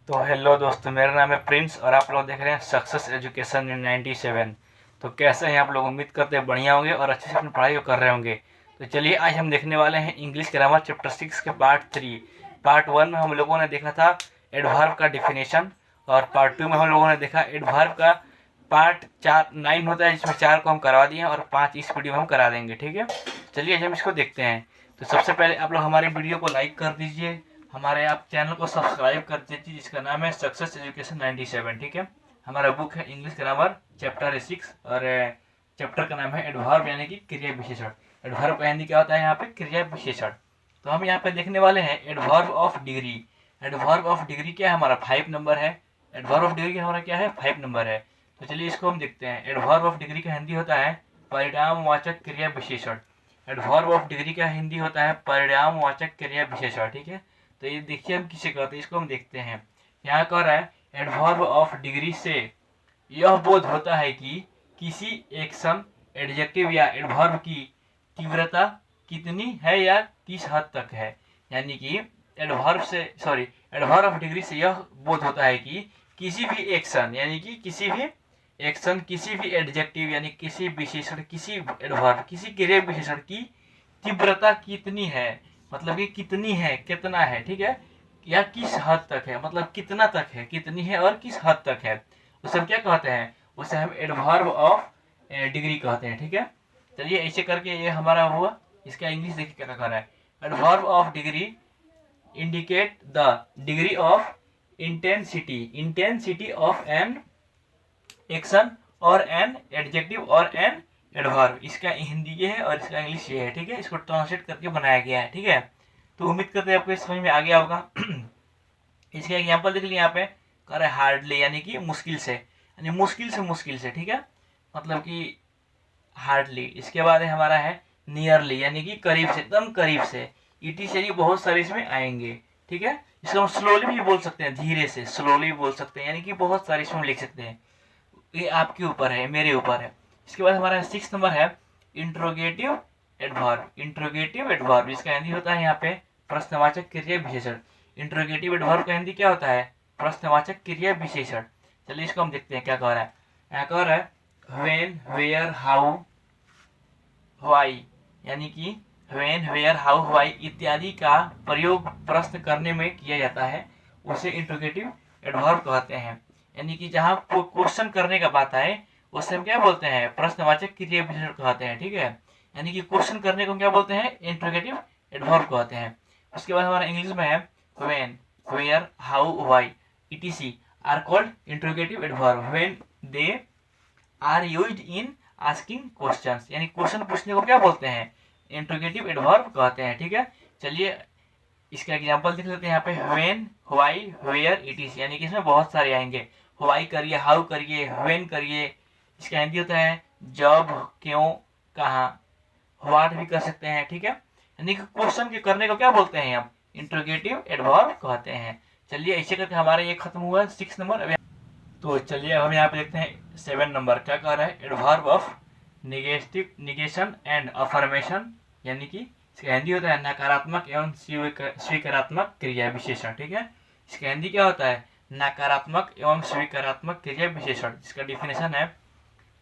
तो हेलो दोस्तों, मेरा नाम है प्रिंस और आप लोग देख रहे हैं सक्सेस एजुकेशन इन 97। तो कैसे हैं आप लोग? उम्मीद करते हैं बढ़िया होंगे और अच्छे से अपनी पढ़ाई को कर रहे होंगे। तो चलिए आज हम देखने वाले हैं इंग्लिश ग्रामर चैप्टर 6 के पार्ट 3। पार्ट 1 में हम लोगों ने देखा था एडवर्ब का डिफिनेशन, और पार्ट 2 में हम लोगों ने देखा एडवर्ब का पार्ट 9 होता है, जिसमें 4 को हम करवा दिए हैं और 5 इस वीडियो में हम करा देंगे। ठीक है, चलिए आज हम इसको देखते हैं। तो सबसे पहले आप लोग हमारी वीडियो को लाइक कर दीजिए, हमारे आप चैनल को सब्सक्राइब कर दीजिए जिसका नाम है सक्सेस एजुकेशन 97। ठीक है, हमारा बुक है इंग्लिश ग्रामर चैप्टर 6 और चैप्टर का नाम है एडवर्ब यानी कि क्रिया विशेषण। एडवर्ब यानी क्या होता है यहाँ पे? क्रिया विशेषण। तो हम यहाँ पे देखने वाले हैं adverb of degree. Adverb of degree क्या है? हमारा 5 नंबर है। एडवर्ब ऑफ डिग्री हमारा क्या है? 5 नंबर है। तो चलिए इसको हम देखते हैं। एडवर्ब ऑफ डिग्री का हिंदी होता है परिणामवाचक क्रिया विशेषण। एडवर्ब ऑफ डिग्री का हिंदी होता है परिणामवाचक क्रिया विशेषण। ठीक है, तो ये देखिए हम किसे कहते हैं, इसको हम देखते हैं। यहाँ कह रहा है एडवर्ब ऑफ डिग्री से यह बोध होता है कि किसी एक्शन, एडजेक्टिव या एडवर्ब की तीव्रता कितनी है या किस हद तक है। यानी कि एडवर्ब ऑफ डिग्री से यह बोध होता है कि किसी भी एक्शन यानी कि किसी भी एक्शन, किसी भी एडजेक्टिव यानी किसी विशेषण, किसी एडवर्ब, किसी क्रिया विशेषण की तीव्रता कितनी है, मतलब कि कितनी है, कितना है। ठीक है, या किस हद तक है, मतलब कितना तक है, कितनी है और किस हद तक है, उसे हम क्या कहते हैं? उसे हम एडवर्ब ऑफ डिग्री कहते हैं। ठीक है, चलिए ऐसे करके ये हमारा हुआ। इसका इंग्लिश देखिए क्या कह रहा है। Adverb of degree indicate the degree of intensity of an action और एन एडजेक्टिव और एन एडवर्ब। इसका हिंदी ये है और इसका इंग्लिश ये है। ठीक है, इसको ट्रांसलेट करके बनाया गया है। ठीक है, तो उम्मीद करते हैं आपको समझ में आ गया होगा। इसका एग्जांपल देख लीजिए, यहाँ पे कह रहा है हार्डली यानी कि मुश्किल से, यानी मुश्किल से। ठीक है, मतलब कि हार्डली। इसके बाद हमारा है नियरली यानी कि करीब से, एकदम करीब से। ईटी से बहुत सारे इसमें आएंगे। ठीक है, इसको हम स्लोली भी बोल सकते हैं, धीरे से स्लोली बोल सकते हैं, यानी कि बहुत सारे इसमें लिख सकते हैं। ये आपके ऊपर है, मेरे ऊपर है। इसके बाद हमारा 6 नंबर है इंट्रोगेटिव एडवर्ब। इंट्रोगेटिव एडवर्ब इसका हिंदी होता है यहाँ पे प्रश्नवाचक क्रिया विशेषण। इंट्रोगेटिव एडवर्ब का हिंदी क्या होता है? प्रश्नवाचक क्रिया विशेषण। चलिए इसको हम देखते हैं क्या कह रहा है। यहाँ कह रहा है व्हेन, वेयर, हाउ, व्हाई, यानी कि व्हेन, वेयर, हाउ, व्हाई इत्यादि का प्रयोग प्रश्न करने में किया जाता है, उसे इंट्रोगेटिव एडवर्ब कहते हैं। यानी कि जहाँ क्वेश्चन करने का बात आए उसे हम क्या बोलते हैं? प्रश्नवाचक क्रिया विशेषण कहते हैं। ठीक है, यानी कि क्वेश्चन करने को क्या बोलते हैं? इंट्रोगेटिव एडवर्ब कहते हैं। उसके बाद हमारा इंग्लिश में है when, where, how, why etc are called interrogative adverb when they are used in asking questions. यानी क्वेश्चन पूछने को क्या बोलते हैं? इंट्रोगेटिव एडवर्ब कहते हैं। ठीक है, चलिए इसका एग्जांपल देख लेते हैं। यहाँ पे व्हेन, व्हाई, वेयर, etc यानी कि इसमें बहुत सारे आएंगे। व्हाई करिए, हाउ करिए, व्हेन करिए। इसका हिंदी होता है जब, क्यों, कहाँ। व्हाट भी कर सकते हैं। ठीक है, यानी कि क्वेश्चन के करने को क्या बोलते हैं? हम इंट्रोगेटिव एडवर्ब कहते हैं। चलिए ऐसे करके हमारा ये खत्म हुआ 6 नंबर। तो चलिए हम यहाँ पे देखते हैं 7 नंबर क्या कह रहा है। Adverb of negation and affirmation, यानी कि इसका हिंदी होता है नकारात्मक एवं स्वीकारात्मक क्रिया विशेषण। ठीक है, इसका हिंदी क्या होता है? नकारात्मक एवं स्वीकारात्मक क्रिया विशेषण। इसका डिफिनेशन है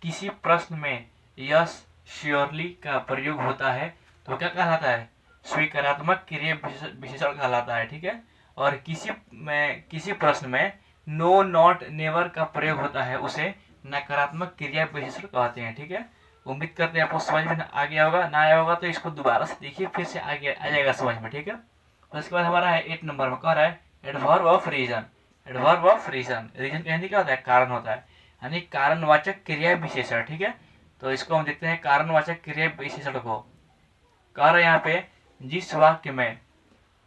किसी प्रश्न में यस, श्योरली का प्रयोग होता है तो क्या कहलाता है? स्वीकारात्मक क्रिया विशेषण कहलाता है। ठीक है, और किसी प्रश्न में नो, नॉट, नेवर का प्रयोग होता है उसे नकारात्मक क्रिया विशेषण कहते हैं। ठीक है, उम्मीद करते हैं आपको समझ में आ गया होगा। ना आया होगा तो इसको दोबारा से देखिए, फिर से आ जाएगा समझ में। ठीक है, और इसके बाद हमारा है 8 नंबर में कह रहा है adverb of reason. Adverb of reason, reason का हिंदी क्या होता है? कारण होता है, यानी कारणवाचक क्रिया विशेषण। ठीक है, तो इसको हम देखते हैं कारणवाचक क्रिया विशेषण को। कह रहा है यहाँ पे जिस वाक्य में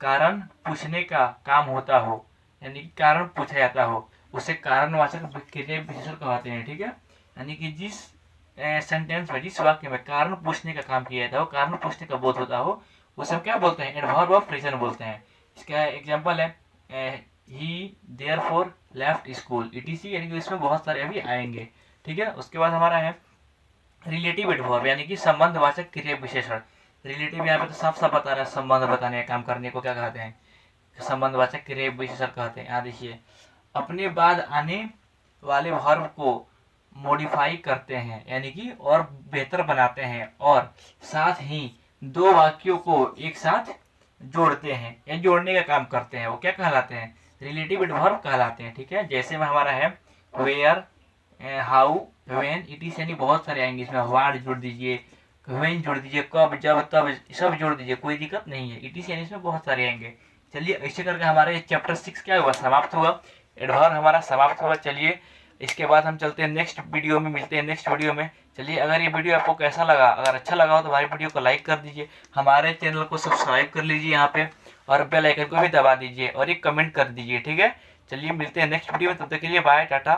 कारण पूछने का काम होता हो, यानी कि कारण पूछा जाता हो, उसे कारणवाचक क्रिया विशेषण कहते हैं। ठीक है, यानी कि जिस सेंटेंस में, जिस वाक्य में कारण पूछने का काम किया जाता हो, कारण पूछने का बोध होता हो, उसे हम क्या बोलते हैं? एडवर्ब ऑफ रीजन बोलते हैं। इसका एग्जांपल है ही देयरफॉर लेफ्ट स्कूल etc, यानी कि इसमें बहुत सारे अभी आएंगे। ठीक है, उसके बाद हमारा है रिलेटिव एडवर्ब, यानी कि संबंधवाचक क्रिया विशेषण। रिलेटिव यहाँ पे तो साफ साफ बता रहा है, संबंध बताने का काम करने को क्या कहते हैं? संबंधवाचक क्रिया विशेषण कहते हैं। यहाँ देखिए अपने बाद आने वाले वर्ब को मॉडिफाई करते हैं, यानी कि और बेहतर बनाते हैं, और साथ ही दो वाक्यों को एक साथ जोड़ते हैं या जोड़ने का काम करते हैं। वो क्या कहलाते हैं? रिलेटिव एडवर्ब कहलाते हैं। ठीक है, जैसे में हमारा है where, how, when, it is, यानी बहुत सारे आएंगे इसमें। व्हाट जोड़ दीजिए, व्हेन जोड़ दीजिए, कब, जब, तब, सब जोड़ दीजिए, कोई दिक्कत नहीं है। इट इज यानी इसमें बहुत सारे आएंगे। चलिए ऐसे करके हमारा ये चैप्टर 6 क्या हुआ, समाप्त हुआ। एडवर्ब हमारा समाप्त हुआ। चलिए इसके बाद हम चलते हैं नेक्स्ट वीडियो में, मिलते हैं नेक्स्ट वीडियो में। चलिए अगर ये वीडियो आपको कैसा लगा, अगर अच्छा लगा हो तो हमारी वीडियो को लाइक कर दीजिए, हमारे चैनल को सब्सक्राइब कर लीजिए यहाँ पे, और बेल आइकन को भी दबा दीजिए, और एक कमेंट कर दीजिए। ठीक है, चलिए मिलते हैं नेक्स्ट वीडियो में, तब तक के लिए बाय, टाटा।